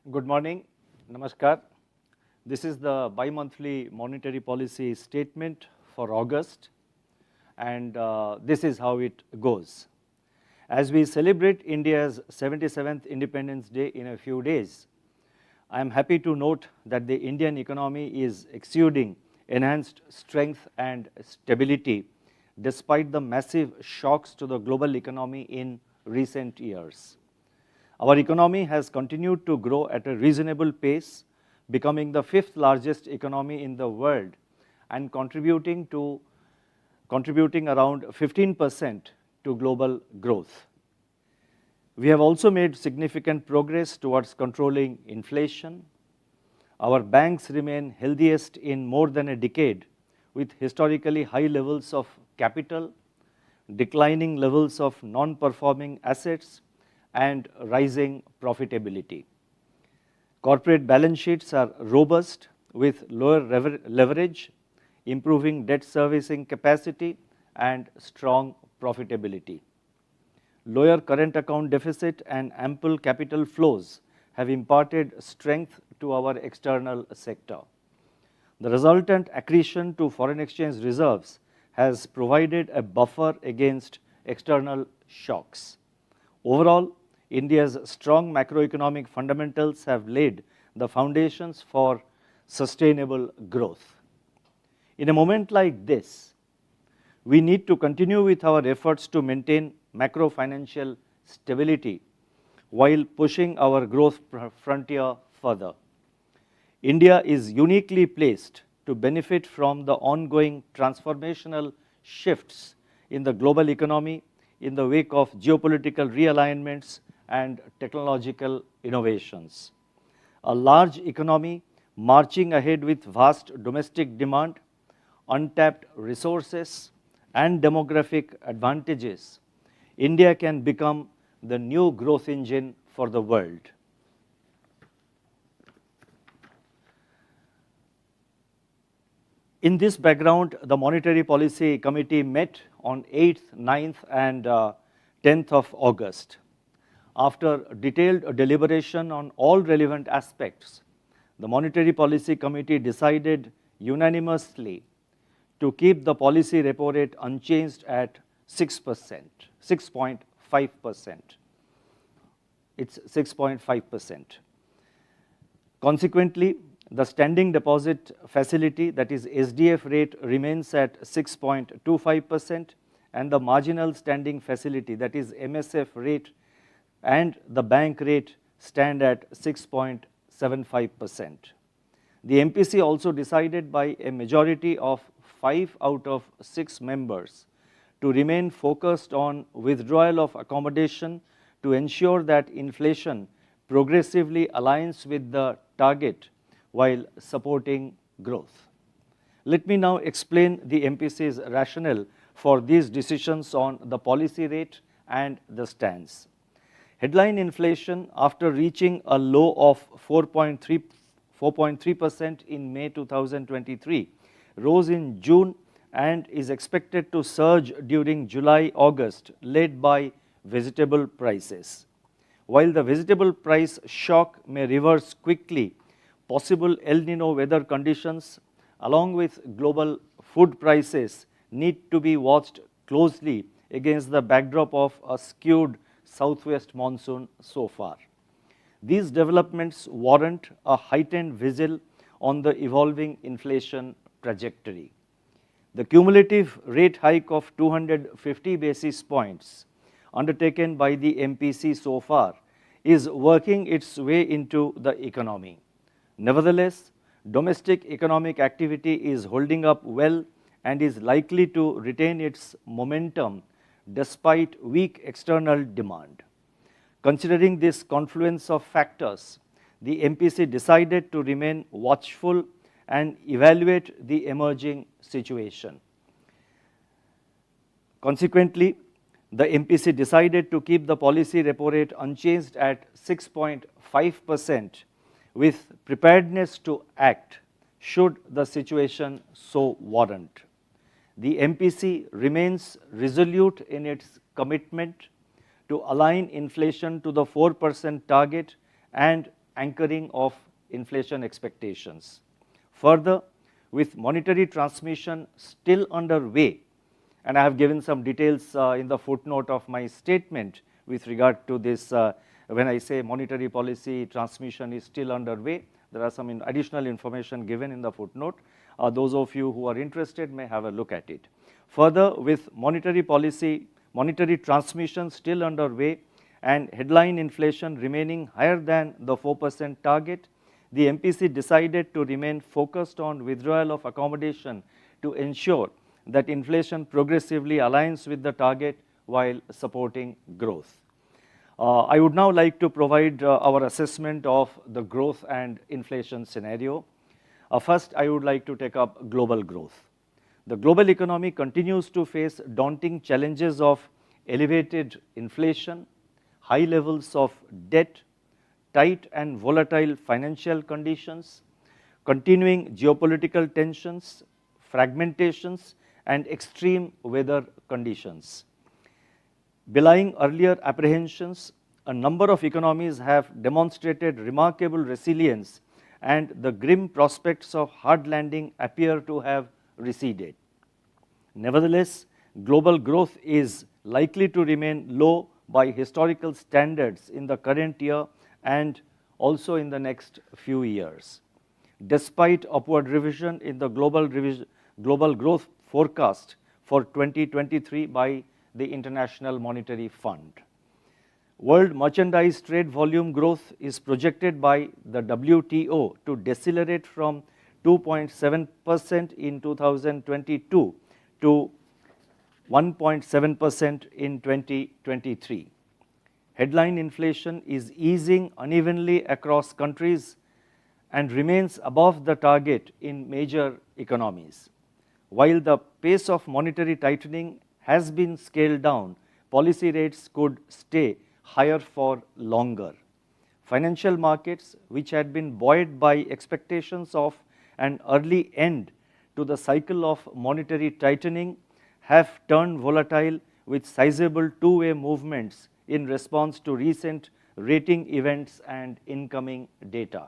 Good morning, Namaskar. This is the bi-monthly monetary policy statement for August, and this is how it goes. As we celebrate India's 77th Independence Day in a few days, I am happy to note that the Indian economy is exuding enhanced strength and stability despite the massive shocks to the global economy in recent years. Our economy has continued to grow at a reasonable pace, becoming the fifth largest economy in the world and contributing around 15% to global growth. We have also made significant progress towards controlling inflation. Our banks remain healthiest in more than a decade, with historically high levels of capital, declining levels of non-performing assets, and rising profitability. Corporate balance sheets are robust with lower leverage, improving debt servicing capacity, and strong profitability. Lower current account deficit and ample capital flows have imparted strength to our external sector. The resultant accretion to foreign exchange reserves has provided a buffer against external shocks. Overall, India's strong macroeconomic fundamentals have laid the foundations for sustainable growth. In a moment like this, we need to continue with our efforts to maintain macro-financial stability while pushing our growth frontier further. India is uniquely placed to benefit from the ongoing transformational shifts in the global economy in the wake of geopolitical realignments and technological innovations. A large economy marching ahead with vast domestic demand, untapped resources, and demographic advantages, India can become the new growth engine for the world. In this background, the Monetary Policy Committee met on 8th, 9th, and 10th of August. After detailed deliberation on all relevant aspects, the Monetary Policy Committee decided unanimously to keep the policy repo rate unchanged at 6%, 6.5%. It's 6.5%. Consequently, the standing deposit facility, that is SDF rate, remains at 6.25%, and the marginal standing facility, that is MSF rate, and the bank rate stand at 6.75%. The MPC also decided by a majority of 5 out of 6 members to remain focused on withdrawal of accommodation to ensure that inflation progressively aligns with the target while supporting growth. Let me now explain the MPC's rationale for these decisions on the policy rate and the stance. Headline inflation, after reaching a low of 4.3% in May 2023, rose in June and is expected to surge during July-August, led by vegetable prices. While the vegetable price shock may reverse quickly, possible El Nino weather conditions, along with global food prices, need to be watched closely against the backdrop of a skewed southwest monsoon so far. These developments warrant a heightened vigil on the evolving inflation trajectory. The cumulative rate hike of 250 basis points undertaken by the MPC so far is working its way into the economy. Nevertheless, domestic economic activity is holding up well and is likely to retain its momentum despite weak external demand. Considering this confluence of factors, the MPC decided to remain watchful and evaluate the emerging situation. Consequently, the MPC decided to keep the policy repo rate unchanged at 6.5% with preparedness to act should the situation so warrant. The MPC remains resolute in its commitment to align inflation to the 4% target and anchoring of inflation expectations. Further, with monetary transmission still underway, and I have given some details in the footnote of my statement with regard to this, when I say monetary policy transmission is still underway, there are some additional information given in the footnote. Those of you who are interested may have a look at it. Further, with monetary transmission still underway and headline inflation remaining higher than the 4% target, the MPC decided to remain focused on withdrawal of accommodation to ensure that inflation progressively aligns with the target while supporting growth. I would now like to provide our assessment of the growth and inflation scenario. First, I would like to take up global growth. The global economy continues to face daunting challenges of elevated inflation, high levels of debt, tight and volatile financial conditions, continuing geopolitical tensions, fragmentations, and extreme weather conditions. Belying earlier apprehensions, a number of economies have demonstrated remarkable resilience, and the grim prospects of hard landing appear to have receded. Nevertheless, global growth is likely to remain low by historical standards in the current year and also in the next few years. Despite upward revision in the global growth forecast for 2023 by the International Monetary Fund. World merchandise trade volume growth is projected by the WTO to decelerate from 2.7% in 2022 to 1.7% in 2023. Headline inflation is easing unevenly across countries and remains above the target in major economies. While the pace of monetary tightening has been scaled down, policy rates could stay higher for longer. Financial markets, which had been buoyed by expectations of an early end to the cycle of monetary tightening, have turned volatile with sizable two-way movements in response to recent rating events and incoming data.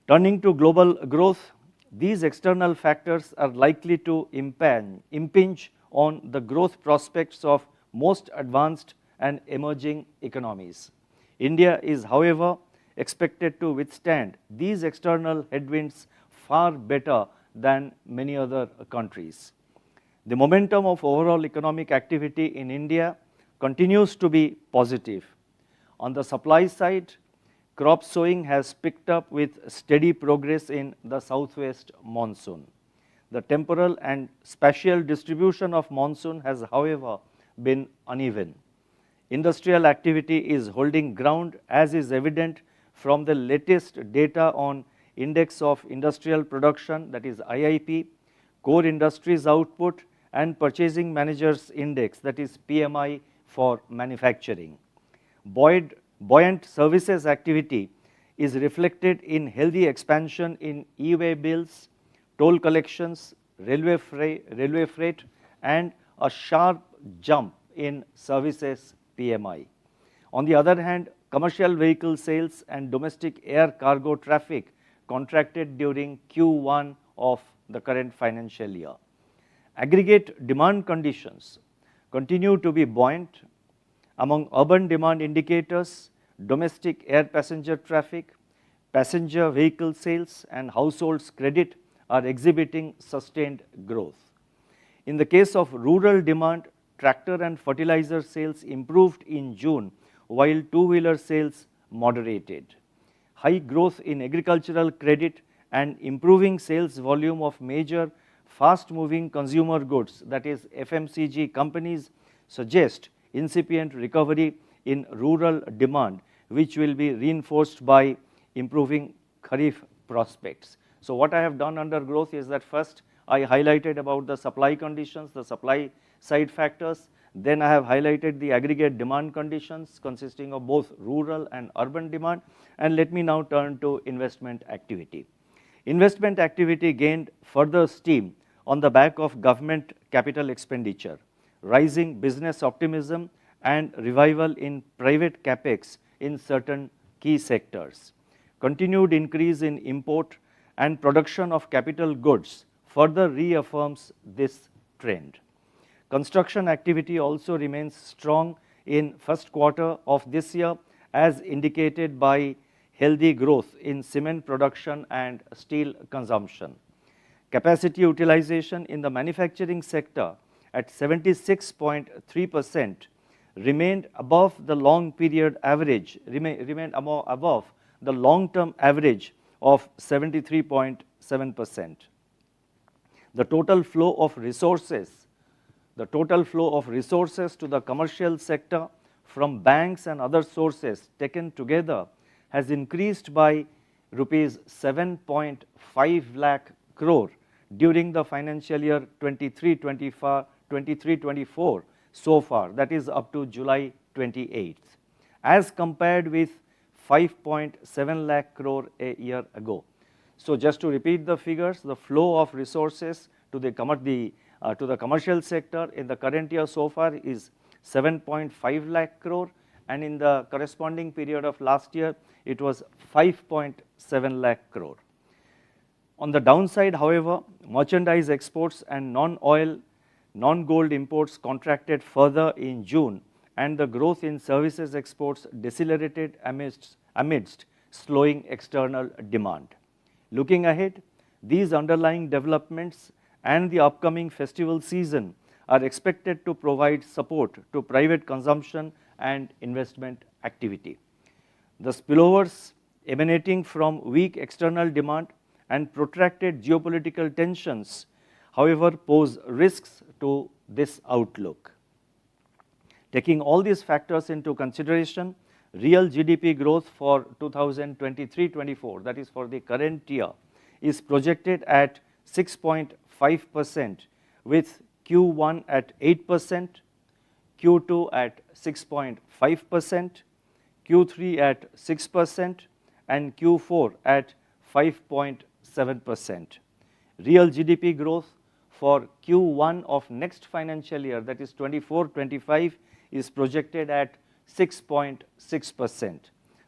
Turning to global growth, these external factors are likely to impinge on the growth prospects of most advanced and emerging economies. India is, however, expected to withstand these external headwinds far better than many other countries. The momentum of overall economic activity in India continues to be positive. On the supply side, crop sowing has picked up with steady progress in the southwest monsoon. The temporal and spatial distribution of monsoon has, however, been uneven. Industrial activity is holding ground, as is evident from the latest data on Index of Industrial Production, that is IIP, Core Industries Output, and Purchasing Managers Index, that is PMI for manufacturing. Buoyant services activity is reflected in healthy expansion in e-way bills, toll collections, railway freight, and a sharp jump in services PMI. On the other hand, commercial vehicle sales and domestic air cargo traffic contracted during Q1 of the current financial year. Aggregate demand conditions continue to be buoyant. Among urban demand indicators, domestic air passenger traffic, passenger vehicle sales, and households credit are exhibiting sustained growth. In the case of rural demand, tractor and fertilizer sales improved in June, while two-wheeler sales moderated. High growth in agricultural credit and improving sales volume of major fast-moving consumer goods, that is FMCG companies, suggest incipient recovery in rural demand, which will be reinforced by improving Kharif prospects. So what I have done under growth is that first I highlighted about the supply conditions, the supply side factors. Then I have highlighted the aggregate demand conditions consisting of both rural and urban demand. And let me now turn to investment activity. Investment activity gained further steam on the back of government capital expenditure, rising business optimism, and revival in private capex in certain key sectors. Continued increase in import and production of capital goods further reaffirms this trend. Construction activity also remains strong in first quarter of this year, as indicated by healthy growth in cement production and steel consumption. Capacity utilization in the manufacturing sector at 76.3% remained above the long period average, remained above the long-term average of 73.7%. The total flow of resources to the commercial sector from banks and other sources taken together has increased by rupees 7.5 lakh crore during the financial year 23-24 so far, that is up to July 28th, as compared with 5.7 lakh crore a year ago. So just to repeat the figures, the flow of resources to the commercial sector in the current year so far is 7.5 lakh crore, and in the corresponding period of last year it was 5.7 lakh crore. On the downside, however, merchandise exports and non-oil, non-gold imports contracted further in June, and the growth in services exports decelerated amidst slowing external demand. Looking ahead, these underlying developments and the upcoming festival season are expected to provide support to private consumption and investment activity. The spillovers emanating from weak external demand and protracted geopolitical tensions, however, pose risks to this outlook. Taking all these factors into consideration, real GDP growth for 2023-24, that is for the current year, is projected at 6.5%, with Q1 at 8%, Q2 at 6.5%, Q3 at 6%, and Q4 at 5.7%. Real GDP growth for Q1 of next financial year, that is 24-25, is projected at 6.6%.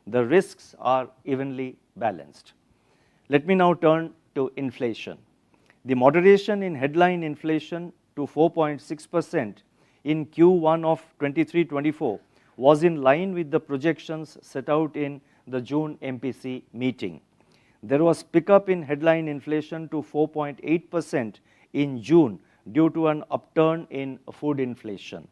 The risks are evenly balanced. Let me now turn to inflation. The moderation in headline inflation to 4.6% in Q1 of 23-24 was in line with the projections set out in the June MPC meeting. There was pickup in headline inflation to 4.8% in June due to an upturn in food inflation.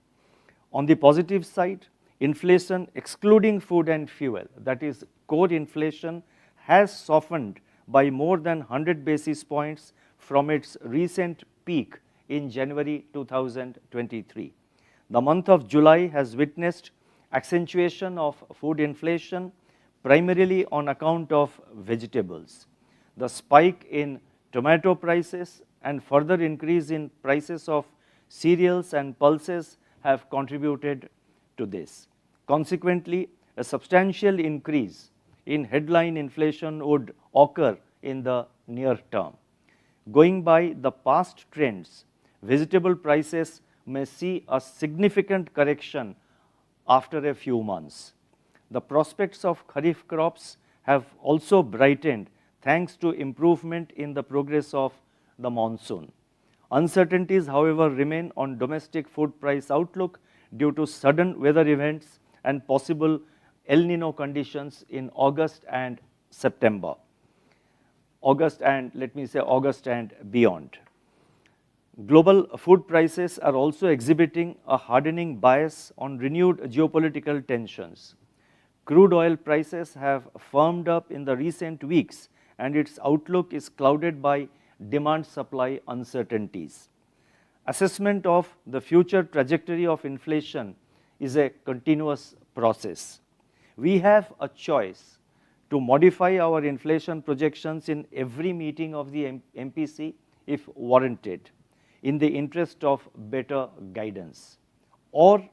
On the positive side, inflation excluding food and fuel, that is core inflation, has softened by more than 100 basis points from its recent peak in January 2023. The month of July has witnessed accentuation of food inflation, primarily on account of vegetables. The spike in tomato prices and further increase in prices of cereals and pulses have contributed to this. Consequently, a substantial increase in headline inflation would occur in the near term. Going by the past trends, vegetable prices may see a significant correction after a few months. The prospects of Kharif crops have also brightened thanks to improvement in the progress of the monsoon. Uncertainties, however, remain on domestic food price outlook due to sudden weather events and possible El Nino conditions in August and September. August and beyond. Global food prices are also exhibiting a hardening bias on renewed geopolitical tensions. Crude oil prices have firmed up in the recent weeks, and its outlook is clouded by demand-supply uncertainties. Assessment of the future trajectory of inflation is a continuous process. We have a choice to modify our inflation projections in every meeting of the MPC if warranted, in the interest of better guidance, or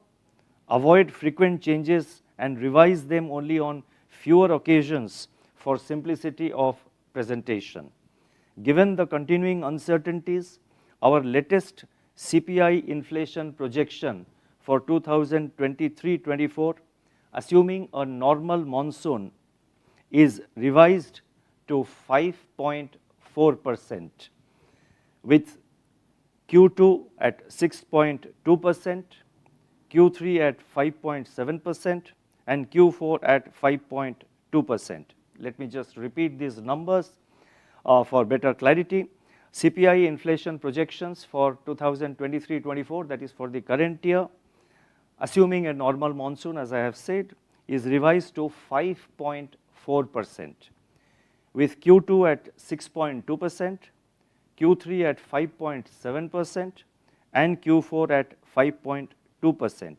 avoid frequent changes and revise them only on fewer occasions for simplicity of presentation. Given the continuing uncertainties, our latest CPI inflation projection for 2023-24, assuming a normal monsoon is revised to 5.4%, with Q2 at 6.2%, Q3 at 5.7%, and Q4 at 5.2%. Let me just repeat these numbers for better clarity. CPI inflation projections for 2023-24, that is for the current year, assuming a normal monsoon, as I have said, is revised to 5.4%, with Q2 at 6.2%, Q3 at 5.7%, and Q4 at 5.2%.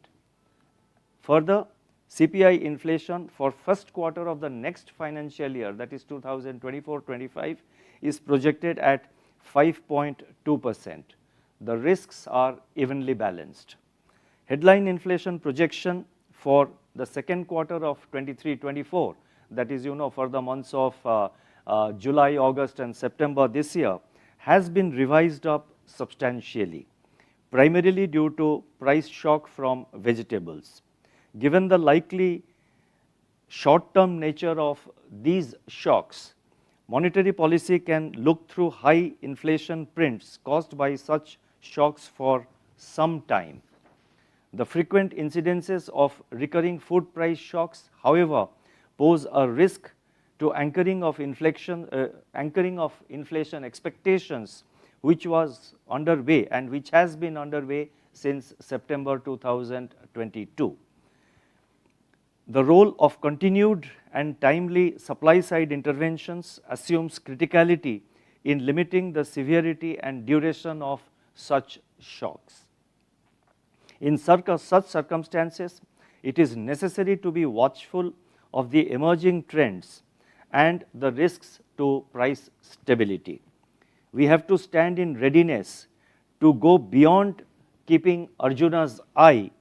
Further, CPI inflation for first quarter of the next financial year, that is 2024-25, is projected at 5.2%. The risks are evenly balanced. Headline inflation projection for the second quarter of 23-24, that is, for the months of July, August, and September this year, has been revised up substantially, primarily due to price shock from vegetables. Given the likely short-term nature of these shocks, monetary policy can look through high inflation prints caused by such shocks for some time. The frequent incidences of recurring food price shocks, however, pose a risk to anchoring of inflation expectations, which was underway and which has been underway since September 2022. The role of continued and timely supply-side interventions assumes criticality in limiting the severity and duration of such shocks. In such circumstances, it is necessary to be watchful of the emerging trends and the risks to price stability. We have to stand in readiness to go beyond keeping Arjuna's eye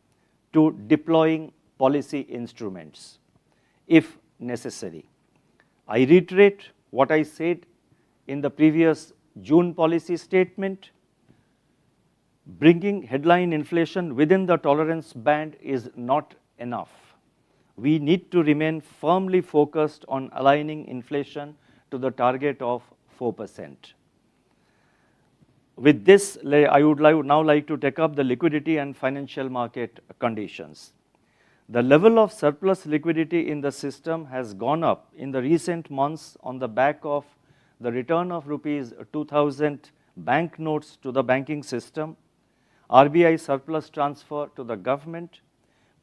to deploying policy instruments, if necessary. I reiterate what I said in the previous June policy statement. Bringing headline inflation within the tolerance band is not enough. We need to remain firmly focused on aligning inflation to the target of 4%. With this, I would now like to take up the liquidity and financial market conditions. The level of surplus liquidity in the system has gone up in the recent months on the back of the return of rupees 2,000 banknotes to the banking system, RBI surplus transfer to the government,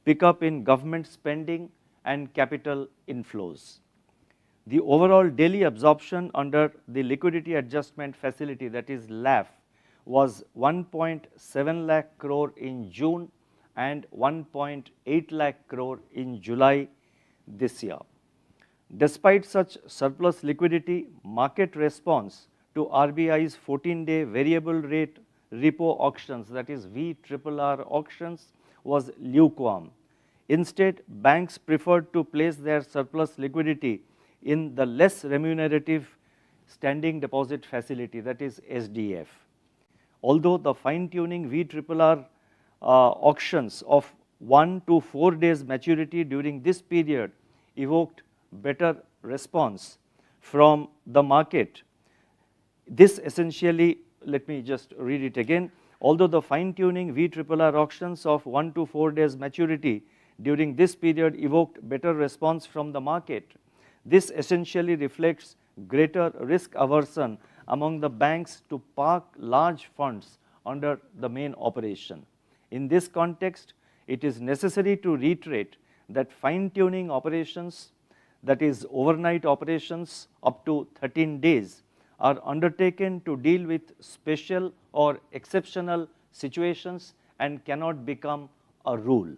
pickup in government spending, and capital inflows. The overall daily absorption under the liquidity adjustment facility, that is LAF, was 1.7 lakh crore in June and 1.8 lakh crore in July this year. Despite such surplus liquidity, market response to RBI's 14-day variable rate repo auctions, that is VRRR auctions, was lukewarm. Instead, banks preferred to place their surplus liquidity in the less remunerative standing deposit facility, that is SDF. Although the fine-tuning VRRR auctions of 1 to 4 days maturity during this period evoked better response from the market, this essentially, let me just read it again. Although the fine-tuning VRRR auctions of 1 to 4 days maturity during this period evoked better response from the market, this essentially reflects greater risk aversion among the banks to park large funds under the main operation. In this context, it is necessary to reiterate that fine-tuning operations, that is overnight operations up to 13 days, are undertaken to deal with special or exceptional situations and cannot become a rule.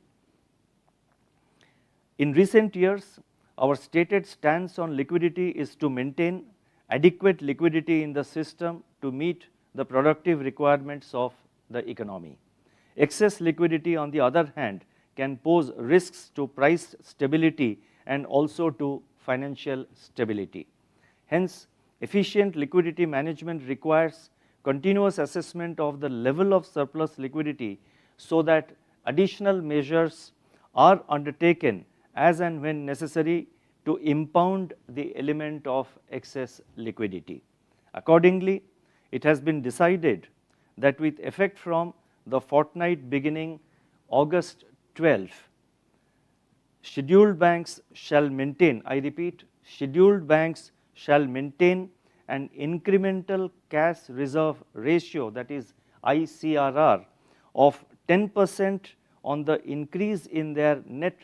In recent years, our stated stance on liquidity is to maintain adequate liquidity in the system to meet the productive requirements of the economy. Excess liquidity, on the other hand, can pose risks to price stability and also to financial stability. Hence, efficient liquidity management requires continuous assessment of the level of surplus liquidity so that additional measures are undertaken as and when necessary to impound the element of excess liquidity. Accordingly, it has been decided that with effect from the fortnight beginning August 12, scheduled banks shall maintain, I repeat, scheduled banks shall maintain an incremental cash reserve ratio, that is ICRR, of 10% on the increase in their net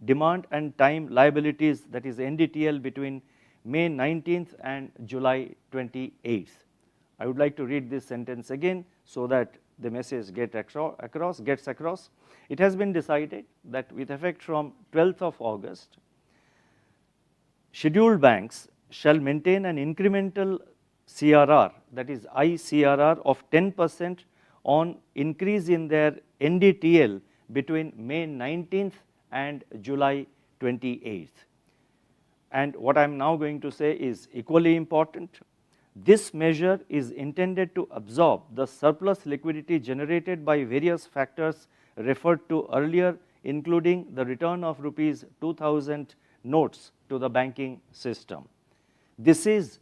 demand and time liabilities, that is NDTL, between May 19th and July 28th. I would like to read this sentence again so that the message gets across. It has been decided that with effect from 12th of August, scheduled banks shall maintain an incremental CRR, that is ICRR, of 10% on increase in their NDTL between May 19th and July 28th. And what I am now going to say is equally important. This measure is intended to absorb the surplus liquidity generated by various factors referred to earlier, including the return of rupees 2000 notes to the banking system. This is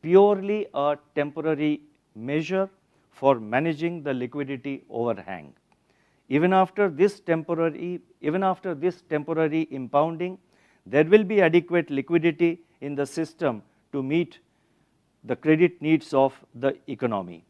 purely a temporary measure for managing the liquidity overhang. Even after this temporary impounding, there will be adequate liquidity in the system to meet the credit needs of the economy.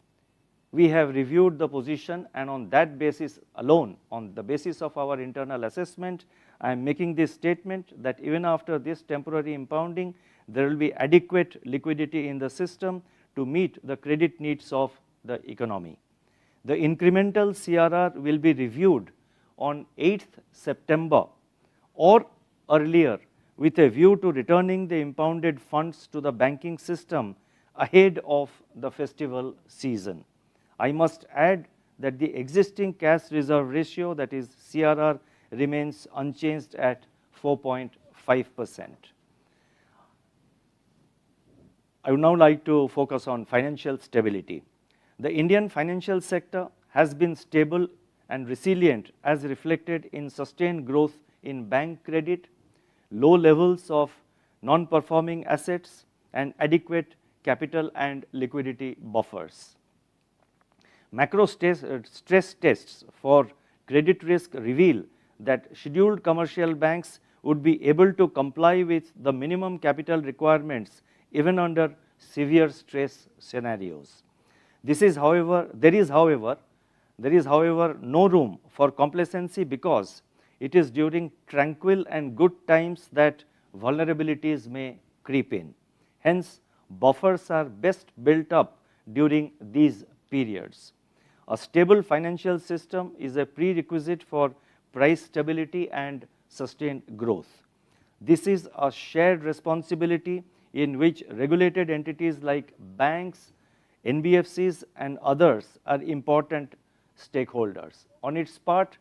We have reviewed the position, and on that basis alone, on the basis of our internal assessment, I am making this statement that even after this temporary impounding, there will be adequate liquidity in the system to meet the credit needs of the economy. The incremental CRR will be reviewed on 8th September or earlier with a view to returning the impounded funds to the banking system ahead of the festival season. I must add that the existing cash reserve ratio, that is CRR, remains unchanged at 4.5%. I would now like to focus on financial stability. The Indian financial sector has been stable and resilient as reflected in sustained growth in bank credit, low levels of non-performing assets, and adequate capital and liquidity buffers. Macro stress tests for credit risk reveal that scheduled commercial banks would be able to comply with the minimum capital requirements even under severe stress scenarios. There is, however, no room for complacency because it is during tranquil and good times that vulnerabilities may creep in. Hence, buffers are best built up during these periods. A stable financial system is a prerequisite for price stability and sustained growth. This is a shared responsibility in which regulated entities like banks, NBFCs, and others are important stakeholders. On its part,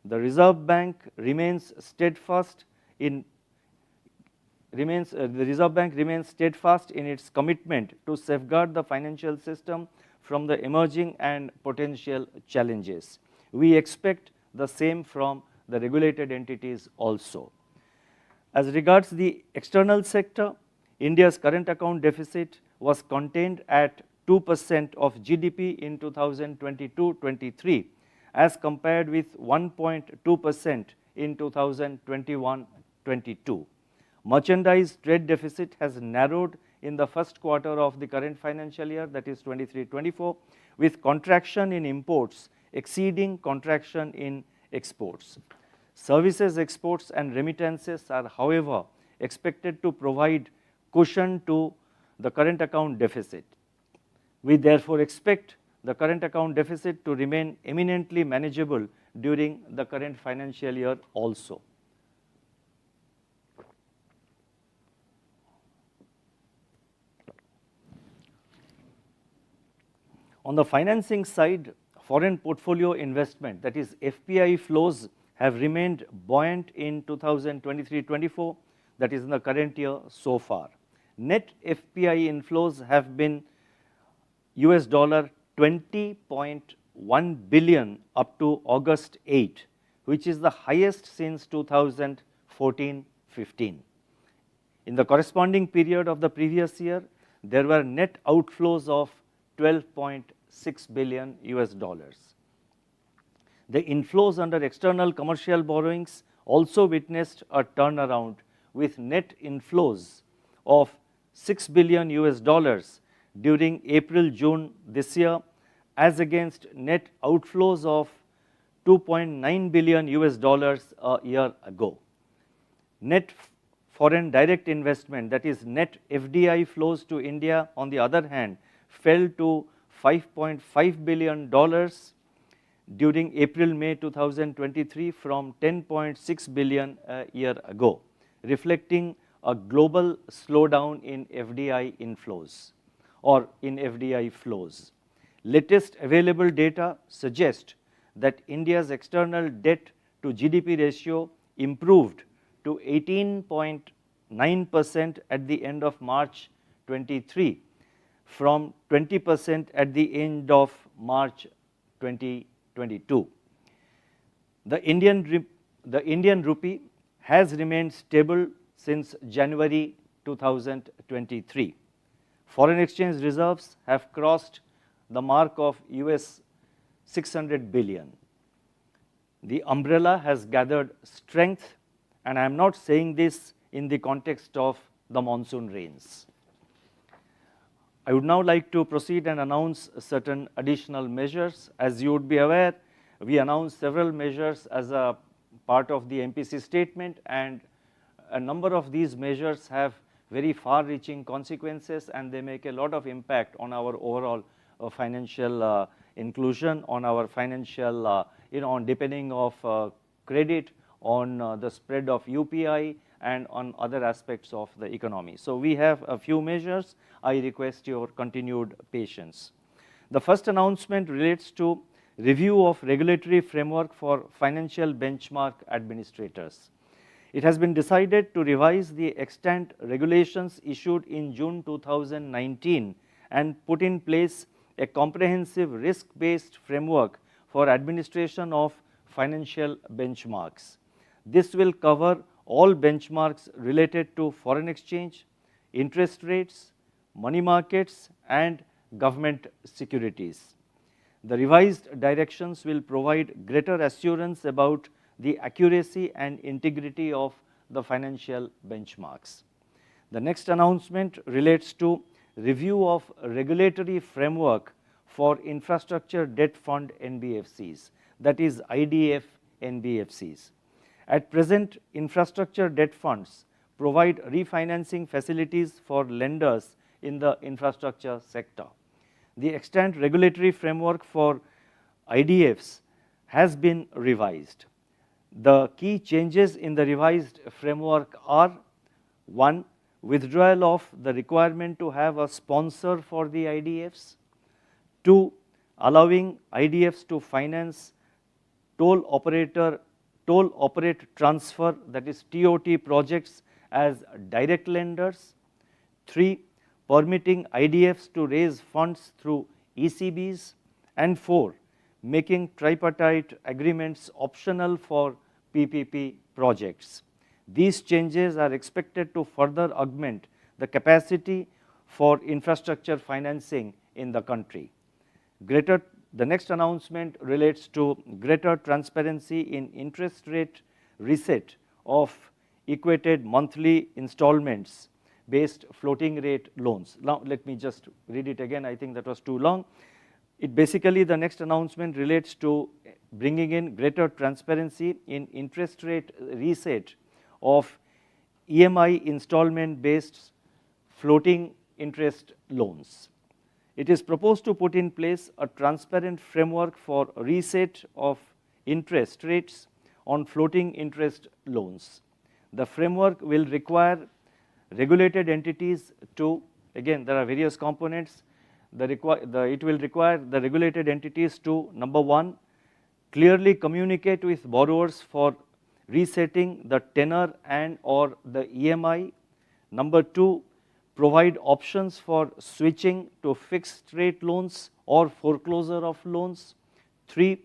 the Reserve Bank remains steadfast in its commitment to safeguard the financial system from the emerging and potential challenges. We expect the same from the regulated entities also. As regards the external sector, India's current account deficit was contained at 2% of GDP in 2022-23 as compared with 1.2% in 2021-22. Merchandise trade deficit has narrowed in the first quarter of the current financial year, that is 23-24, with contraction in imports exceeding contraction in exports. Services exports and remittances are, however, expected to provide cushion to the current account deficit. We therefore expect the current account deficit to remain eminently manageable during the current financial year also. On the financing side, foreign portfolio investment, that is FPI flows, have remained buoyant in 2023-24, that is in the current year so far. Net FPI inflows have been US $20.1 billion up to August 8, which is the highest since 2014-15. In the corresponding period of the previous year, there were net outflows of 12.6 billion US dollars. The inflows under external commercial borrowings also witnessed a turnaround with net inflows of 6 billion US dollars during April-June this year, as against net outflows of 2.9 billion US dollars a year ago. Net foreign direct investment, that is net FDI flows to India, on the other hand, fell to $5.5 billion during April-May 2023 from 10.6 billion a year ago, reflecting a global slowdown in FDI inflows or in FDI flows. Latest available data suggest that India's external debt to GDP ratio improved to 18.9% at the end of March 23 from 20% at the end of March 2022. The Indian rupee has remained stable since January 2023. Foreign exchange reserves have crossed the mark of US 600 billion. The umbrella has gathered strength, and I am not saying this in the context of the monsoon rains. I would now like to proceed and announce certain additional measures. As you would be aware, we announced several measures as a part of the MPC statement, and a number of these measures have very far-reaching consequences, and they make a lot of impact on our overall financial inclusion, on our financial, on deepening of credit, on the spread of UPI, and on other aspects of the economy. So we have a few measures. I request your continued patience. The first announcement relates to review of regulatory framework for financial benchmark administrators. It has been decided to revise the extant regulations issued in June 2019 and put in place a comprehensive risk-based framework for administration of financial benchmarks. This will cover all benchmarks related to foreign exchange, interest rates, money markets, and government securities. The revised directions will provide greater assurance about the accuracy and integrity of the financial benchmarks. The next announcement relates to review of regulatory framework for infrastructure debt fund NBFCs, that is IDF NBFCs. At present, infrastructure debt funds provide refinancing facilities for lenders in the infrastructure sector. The extant regulatory framework for IDFs has been revised. The key changes in the revised framework are: 1. Withdrawal of the requirement to have a sponsor for the IDFs. 2. Allowing IDFs to finance toll operate transfer, that is TOT projects, as direct lenders. 3. Permitting IDFs to raise funds through ECBs. And 4. Making tripartite agreements optional for PPP projects. These changes are expected to further augment the capacity for infrastructure financing in the country. The next announcement relates to greater transparency in interest rate reset of equated monthly installments based floating rate loans. Now let me just read it again, I think that was too long. The next announcement relates to bringing in greater transparency in interest rate reset of EMI installment based floating interest loans. It is proposed to put in place a transparent framework for reset of interest rates on floating interest loans. The framework will require regulated entities to, again there are various components, it will require the regulated entities to, number 1, clearly communicate with borrowers for resetting the tenor and or the EMI. Number 2, provide options for switching to fixed rate loans or foreclosure of loans. 3,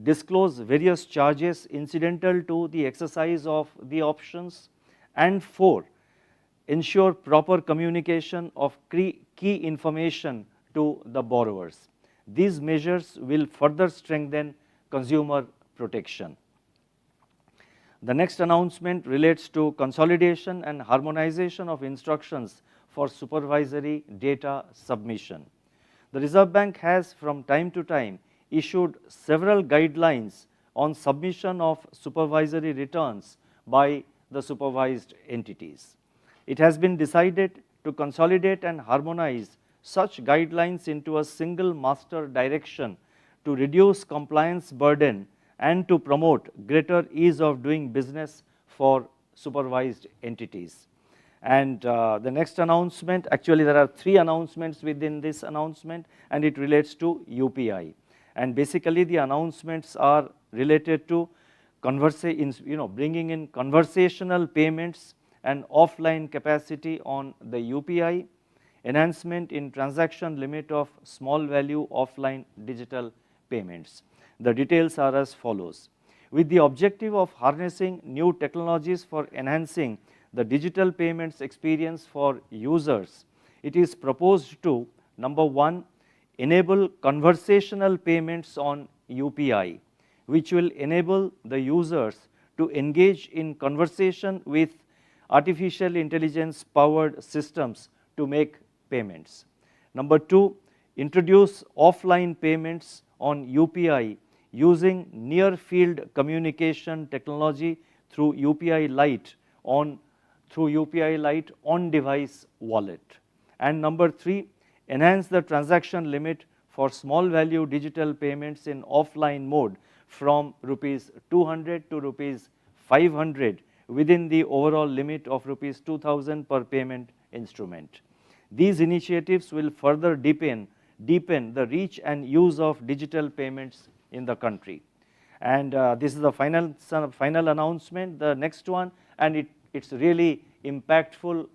disclose various charges incidental to the exercise of the options. And 4, ensure proper communication of key information to the borrowers. These measures will further strengthen consumer protection. The next announcement relates to consolidation and harmonization of instructions for supervisory data submission. The Reserve Bank has from time to time issued several guidelines on submission of supervisory returns by the supervised entities. It has been decided to consolidate and harmonize such guidelines into a single master direction to reduce compliance burden and to promote greater ease of doing business for supervised entities. And the next announcement, actually there are 3 announcements within this announcement, and it relates to UPI. And basically the announcements are related to bringing in conversational payments and offline capacity on the UPI, enhancement in transaction limit of small value offline digital payments. The details are as follows. With the objective of harnessing new technologies for enhancing the digital payments experience for users, it is proposed to, number 1, enable conversational payments on UPI, which will enable the users to engage in conversation with artificial intelligence powered systems to make payments. Number 2, introduce offline payments on UPI using near field communication technology through UPI Lite on device wallet. And number 3, enhance the transaction limit for small value digital payments in offline mode from rupees 200 to rupees 500 within the overall limit of rupees 2000 per payment instrument. These initiatives will further deepen the reach and use of digital payments in the country. And this is the final announcement, the next one, and it's really impactful.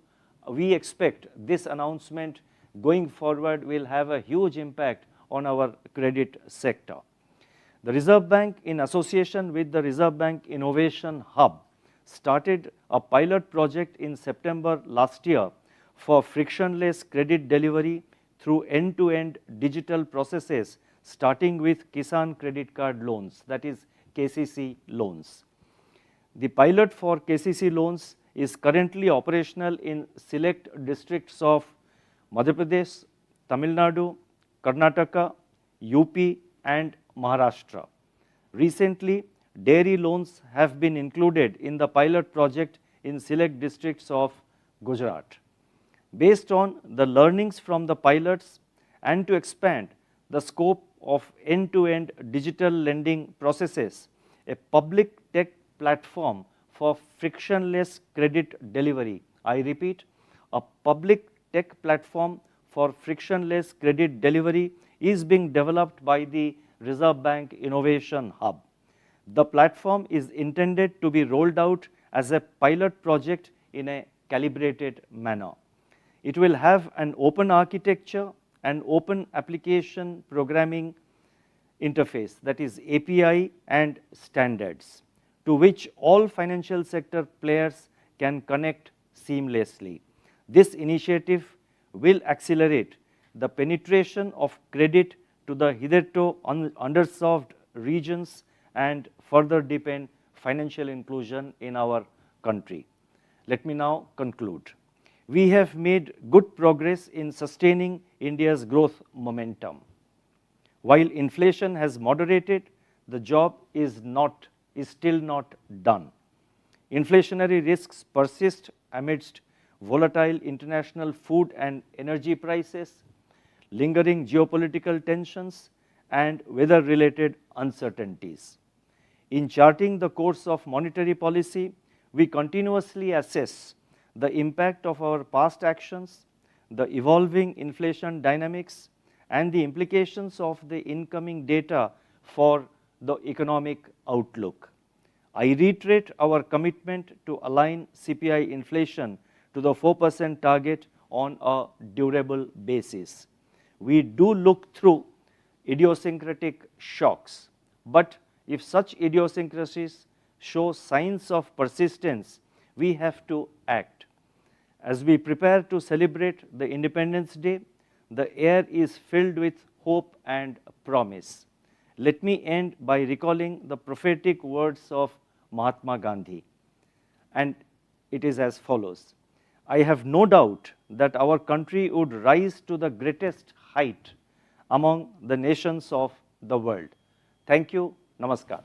We expect this announcement going forward will have a huge impact on our credit sector. The Reserve Bank, in association with the Reserve Bank Innovation Hub, started a pilot project in September last year for frictionless credit delivery through end-to-end digital processes, starting with Kisan Credit Card Loans, that is KCC loans. The pilot for KCC loans is currently operational in select districts of Madhya Pradesh, Tamil Nadu, Karnataka, UP and Maharashtra. Recently, dairy loans have been included in the pilot project in select districts of Gujarat. Based on the learnings from the pilots and to expand the scope of end-to-end digital lending processes, a public tech platform for frictionless credit delivery, I repeat, a public tech platform for frictionless credit delivery is being developed by the Reserve Bank Innovation Hub. The platform is intended to be rolled out as a pilot project in a calibrated manner. It will have an open architecture and open application programming interface, that is API and standards, to which all financial sector players can connect seamlessly. This initiative will accelerate the penetration of credit to the hitherto underserved regions and further deepen financial inclusion in our country. Let me now conclude. We have made good progress in sustaining India's growth momentum. While inflation has moderated, the job is still not done. Inflationary risks persist amidst volatile international food and energy prices, lingering geopolitical tensions, and weather-related uncertainties. In charting the course of monetary policy, we continuously assess the impact of our past actions, the evolving inflation dynamics, and the implications of the incoming data for the economic outlook. I reiterate our commitment to align CPI inflation to the 4% target on a durable basis. We do look through idiosyncratic shocks, but if such idiosyncrasies show signs of persistence, we have to act. As we prepare to celebrate the Independence Day, the air is filled with hope and promise. Let me end by recalling the prophetic words of Mahatma Gandhi, and it is as follows. I have no doubt that our country would rise to the greatest height among the nations of the world. Thank you. Namaskar.